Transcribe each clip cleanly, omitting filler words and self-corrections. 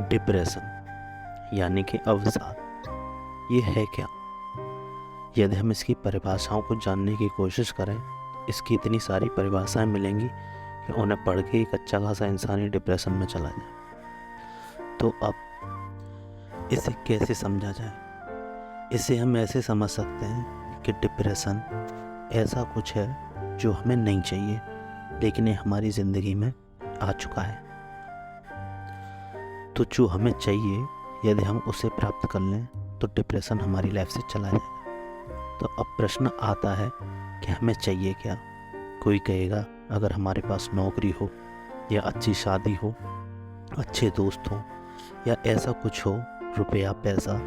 Depression यानी कि अवसाद, ये है क्या? यदि हम इसकी परिभाषाओं को जानने की कोशिश करें, इसकी इतनी सारी परिभाषाएं मिलेंगी कि उन्हें पढ़ के एक अच्छा खासा इंसान ही डिप्रेशन में चला जाए। तो अब इसे कैसे समझा जाए? इसे हम ऐसे समझ सकते हैं कि डिप्रेशन ऐसा कुछ है जो हमें नहीं चाहिए, लेकिन ये हमारी ज़िंदगी में आ चुका है। तो जो हमें चाहिए, यदि हम उसे प्राप्त कर लें तो डिप्रेशन हमारी लाइफ से चला जाएगा। तो अब प्रश्न आता है कि हमें चाहिए क्या? कोई कहेगा अगर हमारे पास नौकरी हो या अच्छी शादी हो, अच्छे दोस्त हो या ऐसा कुछ हो, रुपया पैसा,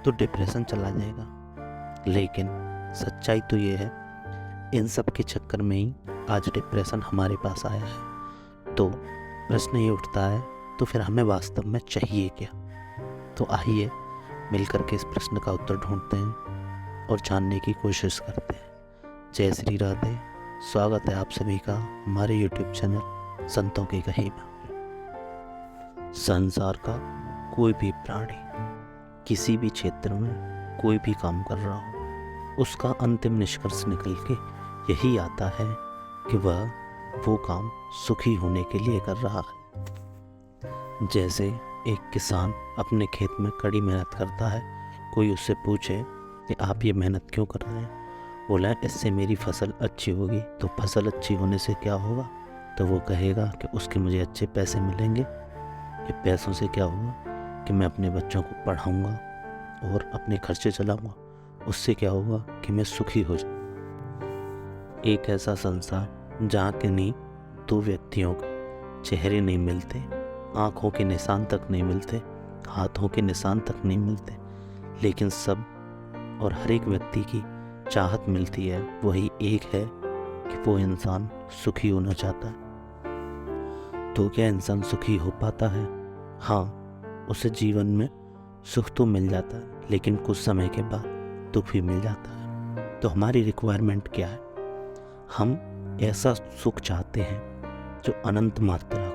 तो डिप्रेशन चला जाएगा। लेकिन सच्चाई तो ये है, इन सब के चक्कर में ही आज डिप्रेशन हमारे पास आया है। तो प्रश्न ये उठता है, तो फिर हमें वास्तव में चाहिए क्या? तो आइए मिलकर के इस प्रश्न का उत्तर ढूंढते हैं और जानने की कोशिश करते हैं। जय श्री राधे, स्वागत है आप सभी का हमारे यूट्यूब चैनल संतों की कही में। संसार का कोई भी प्राणी किसी भी क्षेत्र में कोई भी काम कर रहा हो, उसका अंतिम निष्कर्ष निकल के यही आता है कि वह वो काम सुखी होने के लिए कर रहा है। जैसे एक किसान अपने खेत में कड़ी मेहनत करता है, कोई उससे पूछे कि आप ये मेहनत क्यों कर रहे हैं? बोला इससे मेरी फसल अच्छी होगी। तो फसल अच्छी होने से क्या होगा? तो वो कहेगा कि उसके मुझे अच्छे पैसे मिलेंगे। ये पैसों से क्या होगा कि मैं अपने बच्चों को पढ़ाऊँगा और अपने खर्चे चलाऊँगा। उससे क्या होगा कि मैं सुखी हो जाऊँ। एक ऐसा संसार जहाँ के नहीं दो व्यक्तियों के चेहरे नहीं मिलते, आँखों के निशान तक नहीं मिलते, हाथों के निशान तक नहीं मिलते, लेकिन सब और हर एक व्यक्ति की चाहत मिलती है। वही एक है कि वो इंसान सुखी होना चाहता है। तो क्या इंसान सुखी हो पाता है? हाँ, उसे जीवन में सुख तो मिल जाता है, लेकिन कुछ समय के बाद दुख भी मिल जाता है। तो हमारी रिक्वायरमेंट क्या है? हम ऐसा सुख चाहते हैं जो अनंत मात्रा हो,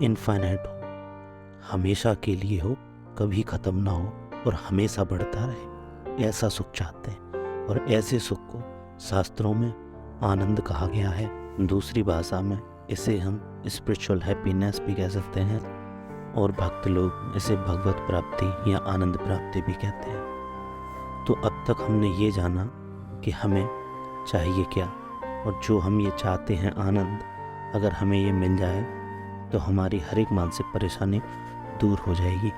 इनफाइनाइट हो, हमेशा के लिए हो, कभी ख़त्म ना हो और हमेशा बढ़ता रहे। ऐसा सुख चाहते हैं और ऐसे सुख को शास्त्रों में आनंद कहा गया है। दूसरी भाषा में इसे हम स्पिरिचुअल हैप्पीनेस भी कह सकते हैं और भक्त लोग इसे भगवत प्राप्ति या आनंद प्राप्ति भी कहते हैं। तो अब तक हमने ये जाना कि हमें चाहिए क्या, और जो हम ये चाहते हैं आनंद, अगर हमें ये मिल जाए तो हमारी हर एक मानसिक परेशानी दूर हो जाएगी।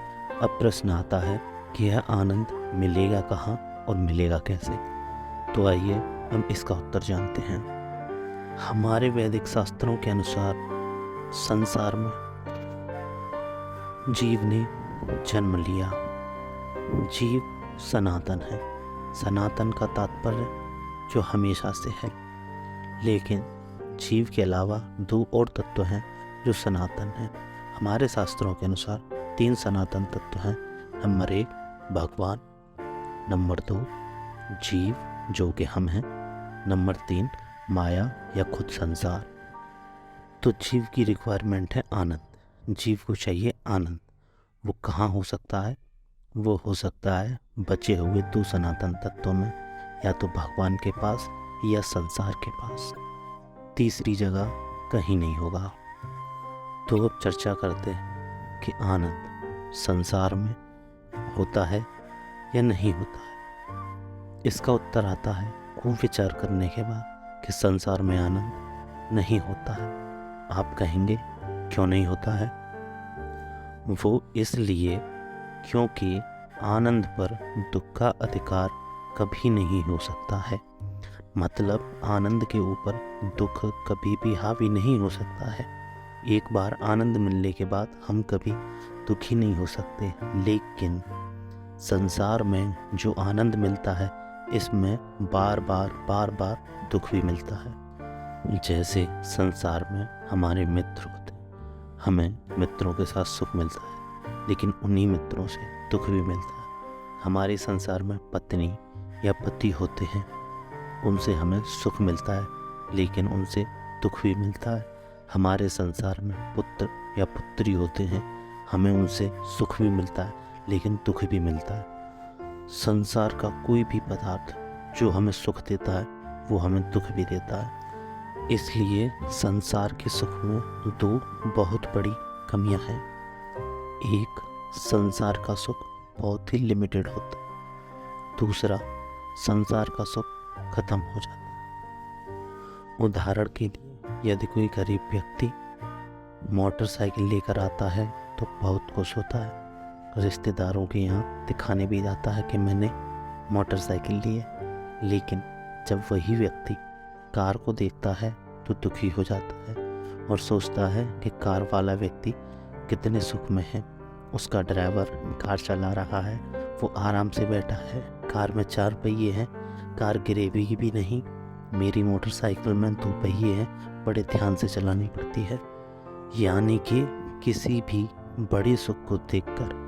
अब प्रश्न आता है कि यह आनंद मिलेगा कहाँ और मिलेगा कैसे? तो आइए हम इसका उत्तर जानते हैं। हमारे वैदिक शास्त्रों के अनुसार संसार में जीव ने जन्म लिया। जीव सनातन है। सनातन का तात्पर्य जो हमेशा से है, लेकिन जीव के अलावा दो और तत्व हैं जो सनातन हैं। हमारे शास्त्रों के अनुसार 3 सनातन तत्व हैं। नंबर 1 भगवान, नंबर 2 जीव जो कि हम हैं, नंबर 3 माया या खुद संसार। तो जीव की रिक्वायरमेंट है आनंद। जीव को चाहिए आनंद। वो कहाँ हो सकता है? वो हो सकता है बचे हुए 2 सनातन तत्वों में, या तो भगवान के पास या संसार के पास। तीसरी जगह कहीं नहीं होगा। तो अब चर्चा करते हैं कि आनंद संसार में होता है या नहीं होता है। इसका उत्तर आता है खूब विचार करने के बाद कि संसार में आनंद नहीं होता है। आप कहेंगे क्यों नहीं होता है? वो इसलिए क्योंकि आनंद पर दुख का अधिकार कभी नहीं हो सकता है। मतलब आनंद के ऊपर दुख कभी भी हावी नहीं हो सकता है। एक बार आनंद मिलने के बाद हम कभी दुखी नहीं हो सकते, लेकिन संसार में जो आनंद मिलता है, इसमें बार बार दुख भी मिलता है। जैसे संसार में हमारे मित्र होते हैं, हमें मित्रों के साथ सुख मिलता है, लेकिन उन्हीं मित्रों से दुख भी मिलता है। हमारे संसार में पत्नी या पति होते हैं, उनसे हमें सुख मिलता है, लेकिन उनसे दुख भी मिलता है। हमारे संसार में पुत्र या पुत्री होते हैं, हमें उनसे सुख भी मिलता है लेकिन दुख भी मिलता है। संसार का कोई भी पदार्थ जो हमें सुख देता है वो हमें दुख भी देता है। इसलिए संसार के सुख में दो बहुत बड़ी कमियां हैं। एक, संसार का सुख बहुत ही लिमिटेड होता है। दूसरा, संसार का सुख खत्म हो जाता है। उदाहरण के लिए, यदि कोई गरीब व्यक्ति मोटरसाइकिल लेकर आता है तो बहुत खुश होता है, रिश्तेदारों के यहाँ दिखाने भी जाता है कि मैंने मोटरसाइकिल ली है। लेकिन जब वही व्यक्ति कार को देखता है तो दुखी हो जाता है और सोचता है कि कार वाला व्यक्ति कितने सुख में है। उसका ड्राइवर कार चला रहा है, वो आराम से बैठा है, कार में 4 पहिए हैं, कार गिरेगी भी नहीं। मेरी मोटरसाइकिल में 2 पहिए हैं, बड़े ध्यान से चलानी पड़ती है। यानी कि किसी भी बड़े सुख को देखकर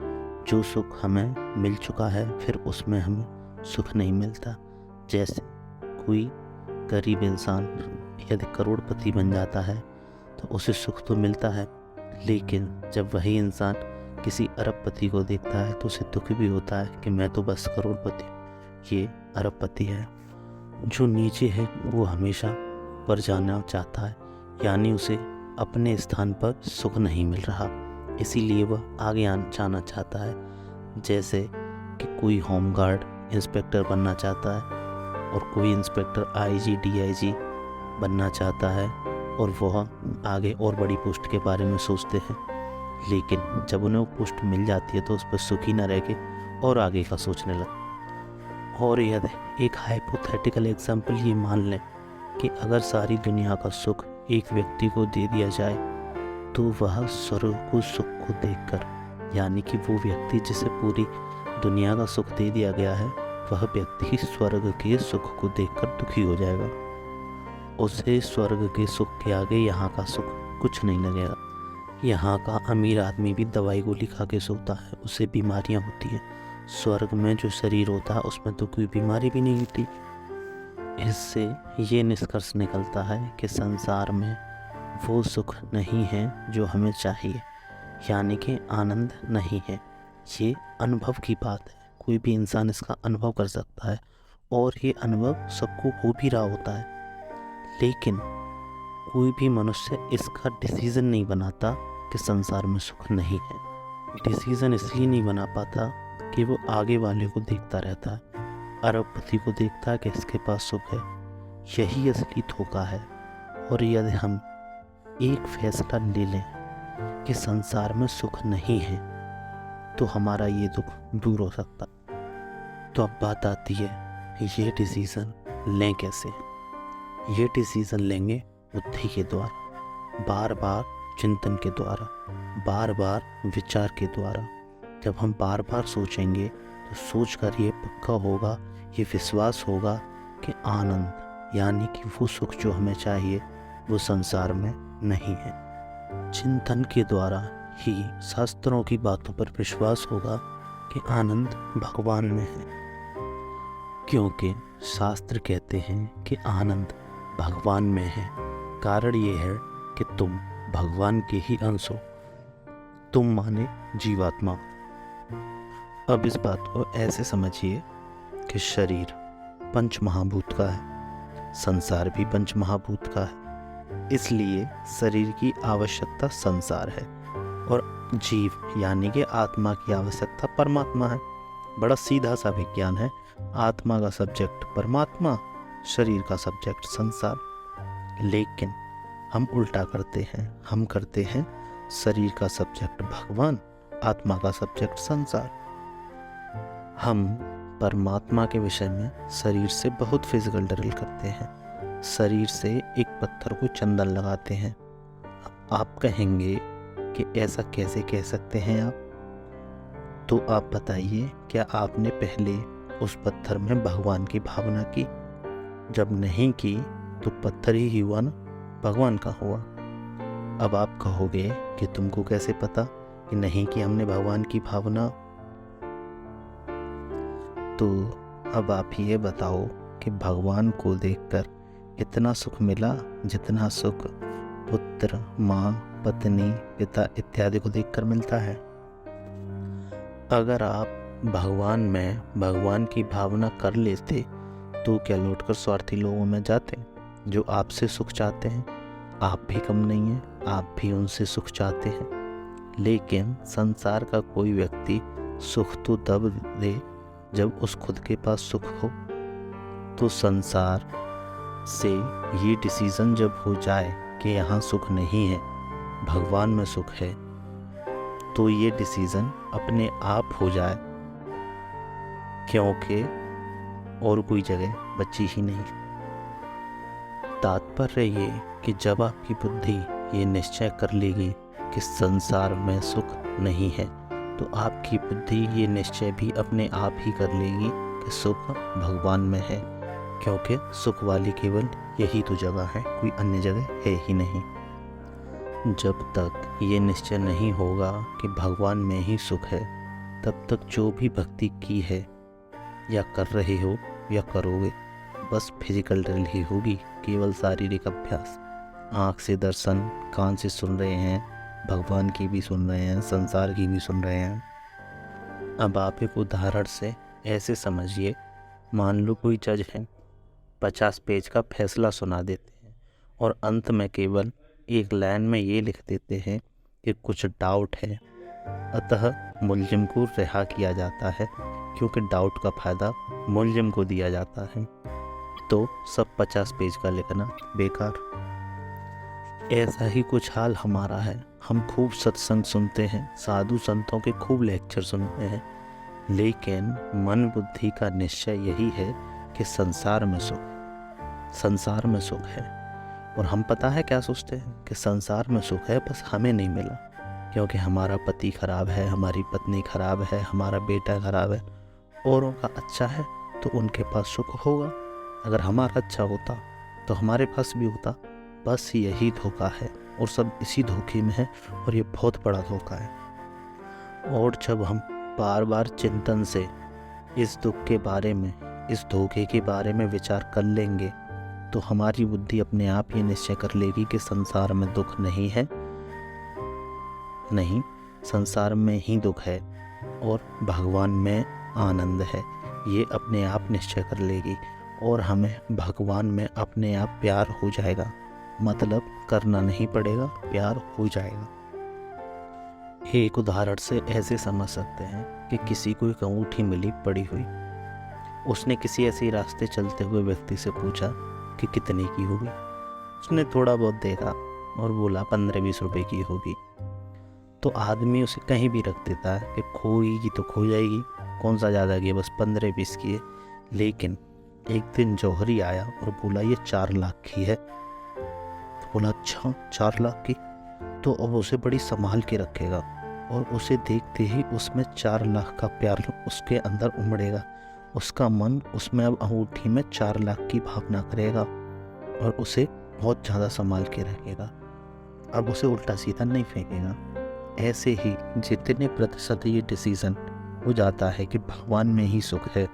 जो सुख हमें मिल चुका है फिर उसमें हमें सुख नहीं मिलता। जैसे कोई गरीब इंसान यदि करोड़पति बन जाता है तो उसे सुख तो मिलता है, लेकिन जब वही इंसान किसी अरबपति को देखता है तो उसे दुख भी होता है कि मैं तो बस करोड़पति हूँ, ये अरबपति है। जो नीचे है वो हमेशा ऊपर जाना चाहता है, यानी उसे अपने स्थान पर सुख नहीं मिल रहा, इसीलिए वह आगे जाना चाहता है। जैसे कि कोई होमगार्ड इंस्पेक्टर बनना चाहता है और कोई इंस्पेक्टर आईजी डीआईजी बनना चाहता है और वह आगे और बड़ी पोस्ट के बारे में सोचते हैं, लेकिन जब उन्हें वो पोस्ट मिल जाती है तो उस पर सुखी न रह के और आगे का सोचने लगते। और यदि एक हाइपोथेटिकल एग्जाम्पल ये मान लें कि अगर सारी दुनिया का सुख एक व्यक्ति को दे दिया जाए तो वह स्वर्ग को सुख को देखकर, यानी कि वो व्यक्ति जिसे पूरी दुनिया का सुख दे दिया गया है, वह व्यक्ति स्वर्ग के सुख को देखकर दुखी हो जाएगा। उसे स्वर्ग के सुख के आगे यहाँ का सुख कुछ नहीं लगेगा। यहाँ का अमीर आदमी भी दवाई गोली खा के सोता है, उसे बीमारियाँ होती हैं। स्वर्ग में जो शरीर होता है उसमें तो कोई बीमारी भी नहीं होती। इससे ये निष्कर्ष निकलता है कि संसार में वो सुख नहीं है जो हमें चाहिए, यानी कि आनंद नहीं है। ये अनुभव की बात है, कोई भी इंसान इसका अनुभव कर सकता है और ये अनुभव सबको हो भी रहा होता है, लेकिन कोई भी मनुष्य इसका डिसीज़न नहीं बनाता कि संसार में सुख नहीं है। डिसीज़न इसलिए नहीं बना पाता कि वो आगे वाले को देखता रहता है, अरबपति को देखता है कि इसके पास सुख है। यही असली धोखा है। और यदि हम एक फैसला ले लें कि संसार में सुख नहीं है तो हमारा ये दुख दूर हो सकता। तो अब बात आती है ये डिसीज़न लें कैसे। ये डिसीज़न लेंगे बुद्धि के द्वारा, बार बार चिंतन के द्वारा, बार बार विचार के द्वारा। जब हम बार बार सोचेंगे तो सोचकर ये पक्का होगा, ये विश्वास होगा कि आनंद यानी कि वो सुख जो हमें चाहिए वो संसार में नहीं है। चिंतन के द्वारा ही शास्त्रों की बातों पर विश्वास होगा कि आनंद भगवान में है, क्योंकि शास्त्र कहते हैं कि आनंद भगवान में है। कारण ये है कि तुम भगवान के ही अंश हो, तुम माने जीवात्मा। अब इस बात को ऐसे समझिए कि शरीर पंच महाभूत का है, संसार भी पंच महाभूत का है, इसलिए शरीर की आवश्यकता संसार है और जीव यानी कि आत्मा की आवश्यकता परमात्मा है। बड़ा सीधा सा विज्ञान है, आत्मा का सब्जेक्ट परमात्मा, शरीर का सब्जेक्ट संसार। लेकिन हम उल्टा करते हैं, हम करते हैं शरीर का सब्जेक्ट भगवान, आत्मा का सब्जेक्ट संसार। हम परमात्मा के विषय में शरीर से बहुत फिजिकल ड्रिल करते हैं, शरीर से एक पत्थर को चंदन लगाते हैं। आप कहेंगे कि ऐसा कैसे कह सकते हैं आप? तो आप बताइए, क्या आपने पहले उस पत्थर में भगवान की भावना की? जब नहीं की तो पत्थर ही हुआ ना, भगवान का हुआ। अब आप कहोगे कि तुमको कैसे पता कि नहीं कि हमने भगवान की भावना? तो अब आप ये बताओ कि भगवान को देखकर इतना सुख मिला जितना सुख पुत्र, माँ, पत्नी, पिता इत्यादि को देखकर मिलता है। अगर आप भगवान में भगवान की भावना कर लेते तो क्या लौटकर स्वार्थी लोगों में जाते जो आपसे सुख चाहते हैं? आप भी कम नहीं हैं, आप भी उनसे सुख चाहते हैं। लेकिन संसार का कोई व्यक्ति सुख तो तब दे जब उस खुद के पास सुख हो। तो संसार से ये डिसीज़न जब हो जाए कि यहाँ सुख नहीं है, भगवान में सुख है, तो ये डिसीज़न अपने आप हो जाए, क्योंकि और कोई जगह बची ही नहीं। तात्पर्य ये कि जब आपकी बुद्धि ये निश्चय कर लेगी कि संसार में सुख नहीं है, तो आपकी बुद्धि ये निश्चय भी अपने आप ही कर लेगी कि सुख भगवान में है, क्योंकि सुख वाली केवल यही तो जगह है, कोई अन्य जगह है ही नहीं। जब तक ये निश्चय नहीं होगा कि भगवान में ही सुख है, तब तक जो भी भक्ति की है या कर रहे हो या करोगे, बस फिजिकल ड्रिल ही होगी, केवल शारीरिक अभ्यास। आँख से दर्शन, कान से सुन रहे हैं, भगवान की भी सुन रहे हैं, संसार की भी सुन रहे हैं। अब आप एक उदाहरण से ऐसे समझिए, मान लो कोई जज है, 50 पेज का फैसला सुना देते हैं और अंत में केवल एक लाइन में ये लिख देते हैं कि कुछ डाउट है, अतः मुलजिम को रिहा किया जाता है, क्योंकि डाउट का फ़ायदा मुलजिम को दिया जाता है। तो सब 50 पेज का लिखना बेकार। ऐसा ही कुछ हाल हमारा है। हम खूब सत्संग सुनते हैं, साधु संतों के खूब लेक्चर सुनते हैं, लेकिन मन बुद्धि का निश्चय यही है कि संसार में सुख है। और हम पता है क्या सोचते हैं कि संसार में सुख है, बस हमें नहीं मिला, क्योंकि हमारा पति खराब है, हमारी पत्नी खराब है, हमारा बेटा खराब है। औरों का अच्छा है तो उनके पास सुख होगा, अगर हमारा अच्छा होता तो हमारे पास भी होता। बस यही धोखा है और सब इसी धोखे में है, और ये बहुत बड़ा धोखा है। और जब हम बार बार चिंतन से इस दुख के बारे में, इस धोखे के बारे में विचार कर लेंगे, तो हमारी बुद्धि अपने आप ये निश्चय कर लेगी कि संसार में दुख नहीं है, नहीं, संसार में ही दुख है और भगवान में आनंद है। ये अपने आप निश्चय कर लेगी और हमें भगवान में अपने आप प्यार हो जाएगा। मतलब करना नहीं पड़ेगा, प्यार हो जाएगा। एक उदाहरण से ऐसे समझ सकते हैं कि किसी को एक अंगूठी मिली पड़ी हुई, उसने किसी ऐसे रास्ते चलते हुए व्यक्ति से पूछा कि कितने की होगी। उसने थोड़ा बहुत देखा और बोला 15-20 रुपए की होगी। तो आदमी उसे कहीं भी रख देता है कि खोएगी तो खो जाएगी, कौन सा ज़्यादा की है, बस 15-20 की है। लेकिन एक दिन जौहरी आया और बोला ये 4 लाख की है। तो बोला अच्छा 4 लाख की, तो अब उसे बड़ी संभाल के रखेगा और उसे देखते ही उसमें 4 लाख का प्यार उसके अंदर उमड़ेगा। उसका मन उसमें अब अंगूठी में 4 लाख की भावना करेगा और उसे बहुत ज़्यादा संभाल के रखेगा। अब उसे उल्टा सीधा नहीं फेंकेगा। ऐसे ही जितने प्रतिशत ये डिसीज़न हो जाता है कि भगवान में ही सुख है,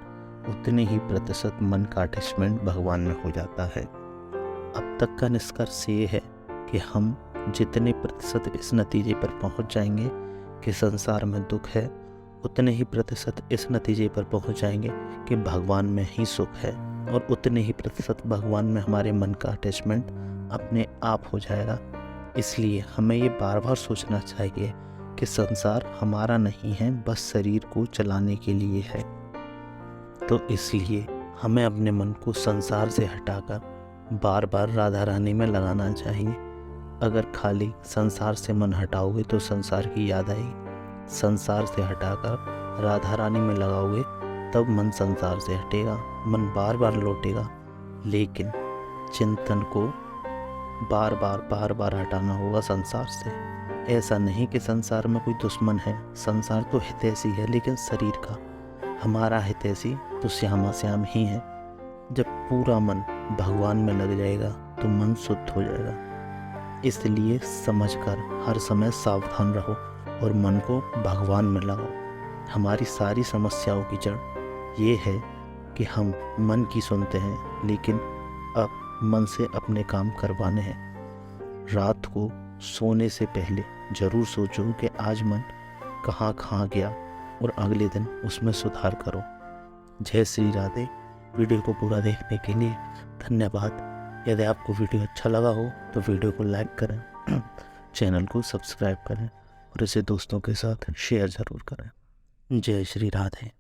उतने ही प्रतिशत मन का अटैचमेंट भगवान में हो जाता है। अब तक का निष्कर्ष ये है कि हम जितने प्रतिशत इस नतीजे पर पहुंच जाएंगे कि संसार में दुख है, उतने ही प्रतिशत इस नतीजे पर पहुंच जाएंगे कि भगवान में ही सुख है, और उतने ही प्रतिशत भगवान में हमारे मन का अटैचमेंट अपने आप हो जाएगा। इसलिए हमें ये बार बार सोचना चाहिए कि संसार हमारा नहीं है, बस शरीर को चलाने के लिए है। तो इसलिए हमें अपने मन को संसार से हटाकर बार बार राधा रानी में लगाना चाहिए। अगर खाली संसार से मन हटाओगे तो संसार की याद आएगी, संसार से हटाकर राधा रानी में लगाओगे तब मन संसार से हटेगा, मन बार बार लौटेगा। लेकिन चिंतन को बार बार हटाना होगा संसार से। ऐसा नहीं कि संसार में कोई दुश्मन है, संसार तो हितैषी है, लेकिन शरीर का हमारा हितैषी तो श्यामा श्याम ही है। जब पूरा मन भगवान में लग जाएगा तो मन शुद्ध हो जाएगा। इसलिए समझकर हर समय सावधान रहो और मन को भगवान में लगाओ। हमारी सारी समस्याओं की जड़ ये है कि हम मन की सुनते हैं, लेकिन अब मन से अपने काम करवाने हैं। रात को सोने से पहले ज़रूर सोचो कि आज मन कहाँ कहाँ गया और अगले दिन उसमें सुधार करो। जय श्री राधे। वीडियो को पूरा देखने के लिए धन्यवाद। यदि आपको वीडियो अच्छा लगा हो तो वीडियो को लाइक करें, चैनल को सब्सक्राइब करें और इसे दोस्तों के साथ शेयर ज़रूर करें। जय श्री राधे।